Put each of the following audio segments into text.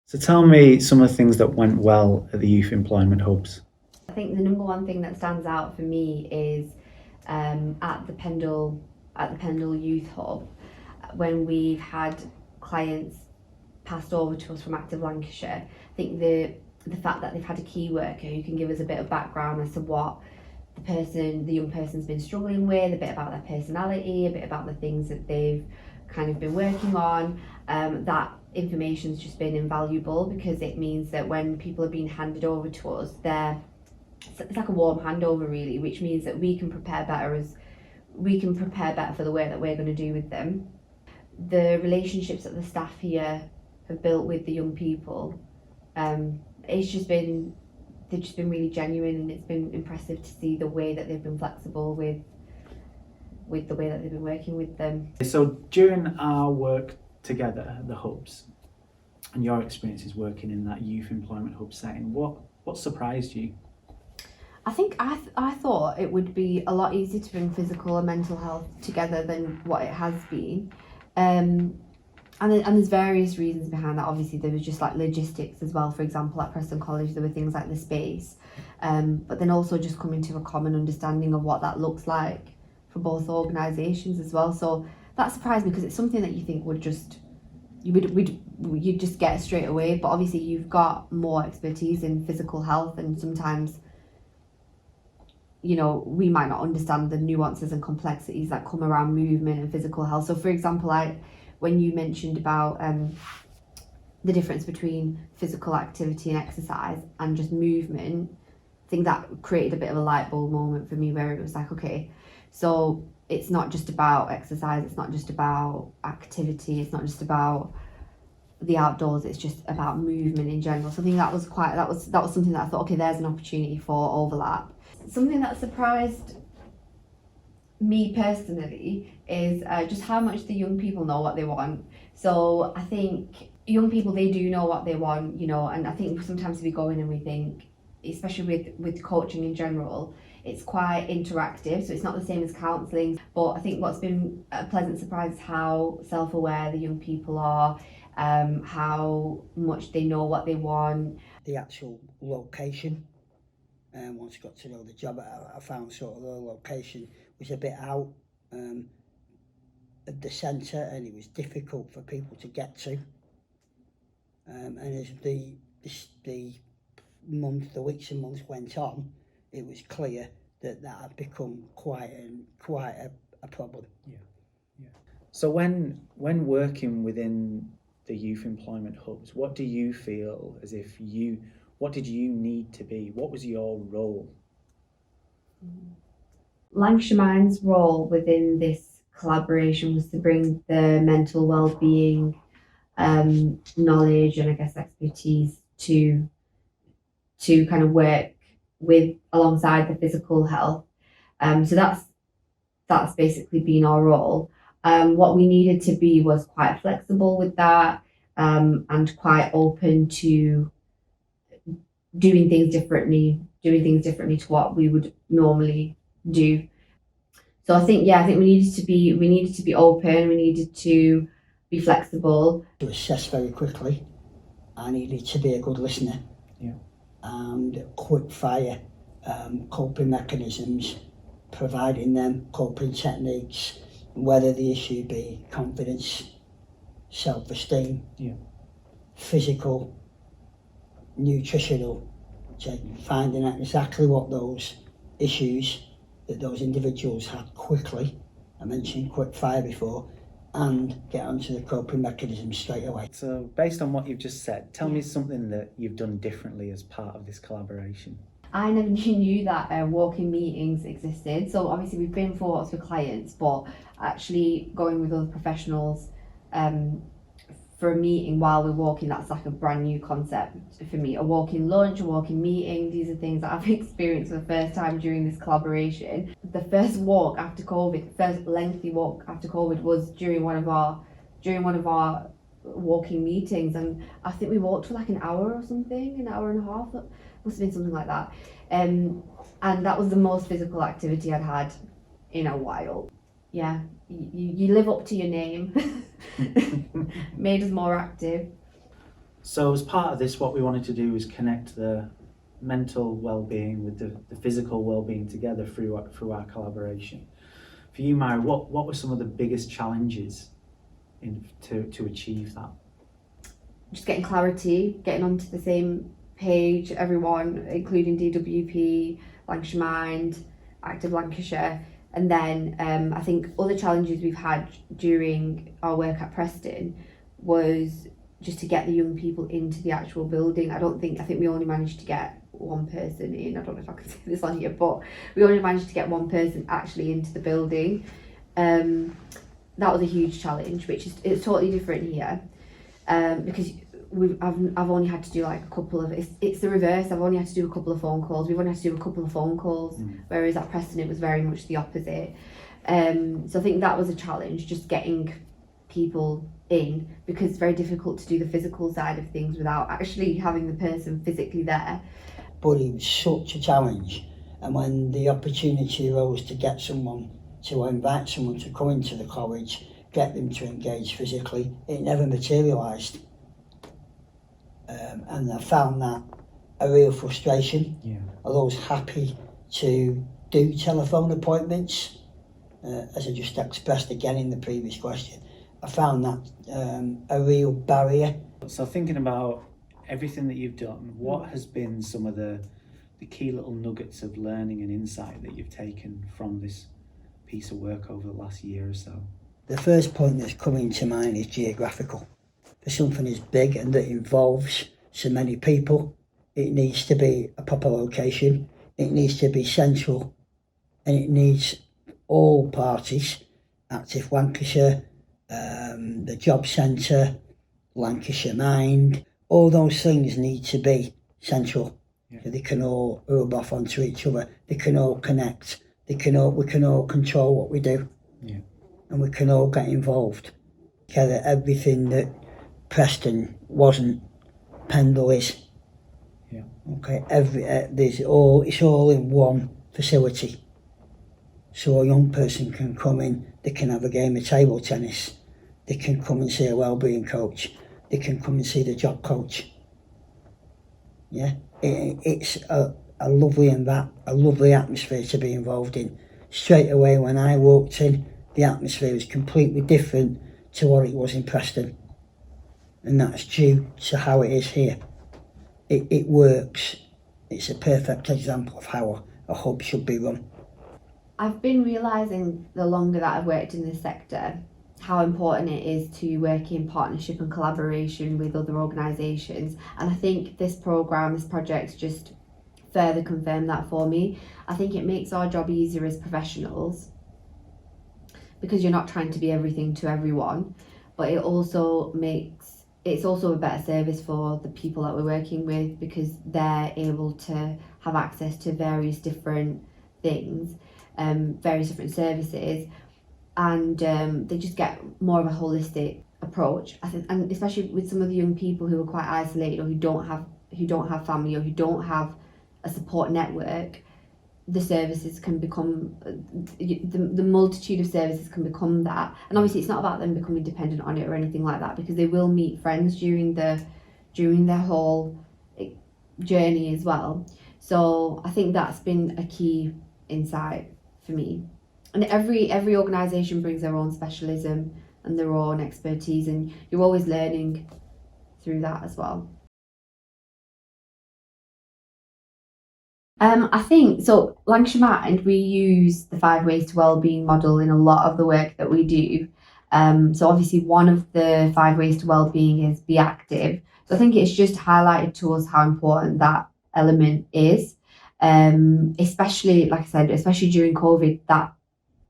So tell me some of the things that went well at the youth employment hubs. I think the number one thing that stands out for me is at the Pendle Youth Hub, when we've had clients passed over to us from Active Lancashire. I think the fact that they've had a key worker who can give us a bit of background as to what the young person's been struggling with, a bit about their personality, a bit about the things that they've kind of been working on, that information's just been invaluable, because it means that when people are being handed over to us, it's like a warm handover really, which means that we can prepare better for the work that we're going to do with them. The relationships that the staff here have built with the young people, they've just been really genuine, and it's been impressive to see the way that they've been flexible with the way that they've been working with them. So during our work together at the hubs and your experiences working in that youth employment hub setting, what surprised you? I think I thought it would be a lot easier to bring physical and mental health together than what it has been. And there's various reasons behind that. Obviously there was just like logistics as well. For example, at Preston College there were things like the space, but then also just coming to a common understanding of what that looks like for both organisations as well. So that surprised me, because it's something that you think you'd just get straight away, but obviously you've got more expertise in physical health, and sometimes we might not understand the nuances and complexities that come around movement and physical health. So for example, when you mentioned about the difference between physical activity and exercise and just movement, I think that created a bit of a light bulb moment for me, where it was like, okay, so it's not just about exercise, it's not just about activity, it's not just about the outdoors, it's just about movement in general. So I think that was something that I thought, okay, there's an opportunity for overlap. Something that surprised me personally is just how much the young people know what they want. So I think young people, they do know what they want, and I think sometimes we go in and we think, especially with coaching in general, it's quite interactive, so it's not the same as counselling. But I think what's been a pleasant surprise is how self-aware the young people are, how much they know what they want. The actual location, once I got to know the job, I found sort of the location was a bit out of the centre, and it was difficult for people to get to. And as the weeks and months went on, it was clear that had become quite a problem. Yeah. So when working within the youth employment hubs, what do you feel what did you need to be? What was your role? Lancashire Mind's role within this collaboration was to bring the mental well-being knowledge and I guess expertise to kind of work alongside the physical health. So that's basically been our role. What we needed to be was quite flexible with that, and quite open to doing things differently to what we would normally do. So I think we needed to be open, we needed to be flexible. To assess very quickly, I needed to be a good listener. Yeah. And quick fire coping mechanisms, providing them coping techniques, whether the issue be confidence, self-esteem, physical, nutritional, finding out exactly what those issues that those individuals had quickly. I mentioned quick fire before, and get onto the coping mechanism straight away. So based on what you've just said, tell me something that you've done differently as part of this collaboration. I never knew that walk-in meetings existed. So obviously we've been for clients, but actually going with other professionals for a meeting while we're walking, that's like a brand new concept for me. A walk-in lunch, a walk-in meeting, these are things that I've experienced for the first time during this collaboration. The first lengthy walk after COVID was during one of our walking meetings, and I think we walked for like an hour or something, an hour and a half, that must have been something like that. And that was the most physical activity I'd had in a while. Yeah, you live up to your name. Made us more active. So as part of this, what we wanted to do was connect the mental well-being with the physical well-being together through our collaboration. For you, Mary, what were some of the biggest challenges to achieve that? Just getting clarity, getting onto the same page, everyone, including DWP, Lancashire Mind, Active Lancashire. And then I think other challenges we've had during our work at Preston was just to get the young people into the actual building. I think we only managed to get one person in. I don't know if I can say this on here, but we only managed to get one person actually into the building. That was a huge challenge, which is it's totally different here, because I've only had to do like a couple of it's the reverse. I've only had to do a couple of phone calls. We've only had to do a couple of phone calls, whereas at Preston it was very much the opposite. So I think that was a challenge, just getting people in, because it's very difficult to do the physical side of things without actually having the person physically there. But it was such a challenge, and when the opportunity arose to get someone, to invite someone to come into the college, get them to engage physically, it never materialised. And I found that a real frustration. Yeah. Although I was happy to do telephone appointments, as I just expressed again in the previous question, I found that a real barrier. So thinking about everything that you've done, what has been some of the key little nuggets of learning and insight that you've taken from this piece of work over the last year or so? The first point that's coming to mind is geographical. For something as big and that involves so many people, it needs to be a proper location, it needs to be central, and it needs all parties, Active Lancashire, the Job Centre, Lancashire Mind, all those things need to be central. Yeah. So they can all rub off onto each other, they can all connect, we can all control what we do. Yeah. And we can all get involved. Together, everything that Preston wasn't, Pendle is. Yeah. Okay, it's all in one facility. So a young person can come in, they can have a game of table tennis, they can come and see a wellbeing coach, they can come and see the job coach. Yeah, it's a lovely atmosphere to be involved in. Straight away when I walked in, the atmosphere was completely different to what it was in Preston. And that's due to how it is here. It works. It's a perfect example of how a hub should be run. I've been realising the longer that I've worked in this sector how important it is to work in partnership and collaboration with other organisations, and I think this project just further confirmed that for me. I think it makes our job easier as professionals because you're not trying to be everything to everyone, but it's also a better service for the people that we're working with because they're able to have access to various different things, various different services, and they just get more of a holistic approach. I think, and especially with some of the young people who are quite isolated or who don't have family or who don't have a support network, the services can become the multitude of services can become that. And obviously it's not about them becoming dependent on it or anything like that, because they will meet friends during their whole journey as well. So I think that's been a key insight for me. And every organisation brings their own specialism and their own expertise, and you're always learning through that as well. I think, so Lancashire Mind, we use the 5 Ways to Wellbeing model in a lot of the work that we do. So obviously one of the 5 Ways to Wellbeing is be active. So I think it's just highlighted to us how important that element is. Especially, like I said, especially during COVID, that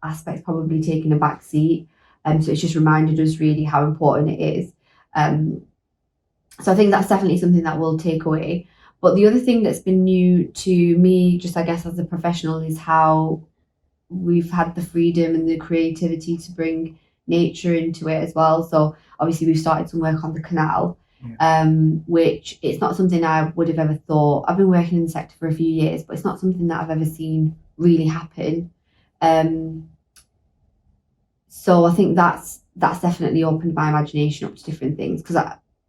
aspect's probably taken a back seat. So it's just reminded us really how important it is. So I think that's definitely something that we'll take away. But the other thing that's been new to me, just I guess as a professional, is how we've had the freedom and the creativity to bring nature into it as well. So obviously we've started some work on the canal, which it's not something I would have ever thought. I've been working in the sector for a few years, but it's not something that I've ever seen really happen. So I think that's definitely opened my imagination up to different things, because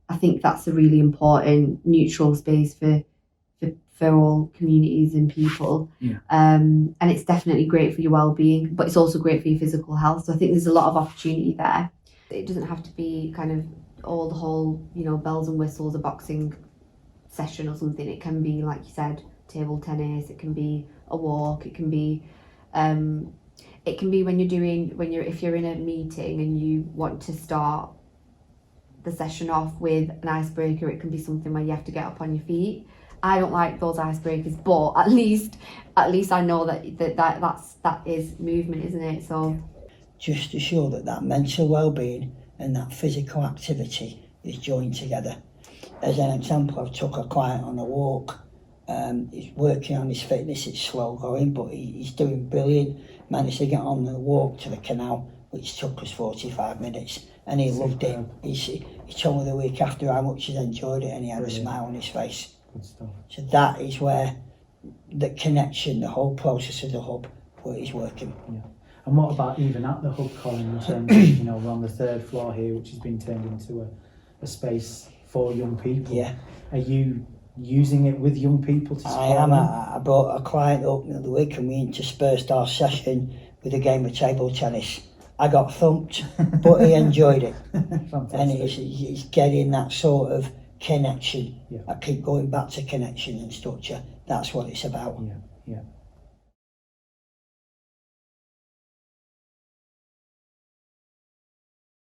I think that's a really important neutral space for all communities and people. Yeah. And it's definitely great for your well-being, but it's also great for your physical health. So I think there's a lot of opportunity there. It doesn't have to be kind of all the whole, you know, bells and whistles, a boxing session or something. It can be, like you said, table tennis. It can be a walk. It can be if you're in a meeting and you want to start the session off with an icebreaker. It can be something where you have to get up on your feet. I don't like those icebreakers, but at least I know that is movement, isn't it? So just to show that mental well-being and that physical activity is joined together. As an example, I've took a client on a walk. He's working on his fitness. It's slow going, but he's doing brilliant. Managed to get on the walk to the canal, which took us 45 minutes, and he loved it. He told me the week after how much he's enjoyed it, and he had a smile on his face. Good stuff. So that is where the connection, the whole process of the hub, where it's working. Yeah. And what about even at the hub, Colin, in terms of, you know, we're on the 3rd floor here, which has been turned into a space for young people. Yeah. Are you using it with young people to support I am. them? I brought a client up the other week and we interspersed our session with a game of table tennis. I got thumped, but he enjoyed it. Fantastic. And he's getting that sort of connection. Yeah. I keep going back to connection and structure. That's what it's about. Yeah.